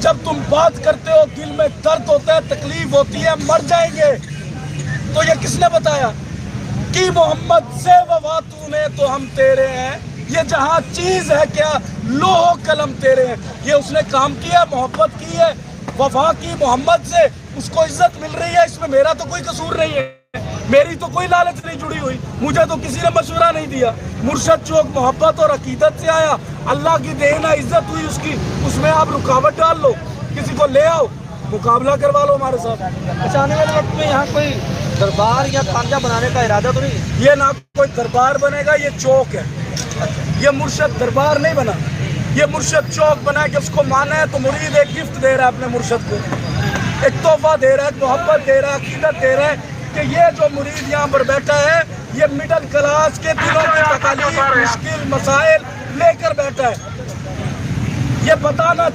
جب تم بات کرتے ہو دل میں درد ہوتا ہے، تکلیف ہوتی ہے، مر جائیں گے۔ تو یہ کس نے بتایا کہ محمد سے وفا تو نے تو ہم تیرے ہیں، یہ جہاں چیز ہے کیا، لوح و قلم تیرے ہیں۔ یہ اس نے کام کیا، محبت کی ہے، وفا کی محمد سے، اس کو عزت مل رہی ہے، اس میں میرا تو کوئی قصور نہیں ہے، میری تو کوئی لالچ نہیں جڑی ہوئی، مجھے تو کسی نے مشورہ نہیں دیا۔ مرشد چوک محبت اور عقیدت سے آیا، اللہ کی دین ہے، عزت ہوئی اس کی، اس میں آپ رکاوٹ ڈال لو، کسی کو لے آؤ، مقابلہ کروا لو ہمارے ساتھ۔ اچھا، آنے والے وقت میں یہاں کوئی دربار یا خانقاہ بنانے کا ارادہ تو نہیں؟ یہ نہ کوئی دربار بنے گا، یہ چوک ہے، یہ مرشد دربار نہیں بنا، یہ مرشد چوک بنا ہے کہ اس کو مانا ہے تو مرید ایک گفٹ دے رہا ہے اپنے مرشد کو، ایک تحفہ دے رہا ہے، ایک محبت دے رہا ہے، عقیدت دے رہا ہے کہ یہ جو مرید یہاں پر بیٹھا ہے یہ مڈل کلاس کے دلوں کی تکالیف، مشکل مسائل لے کر بیٹھا ہے، یہ بتانا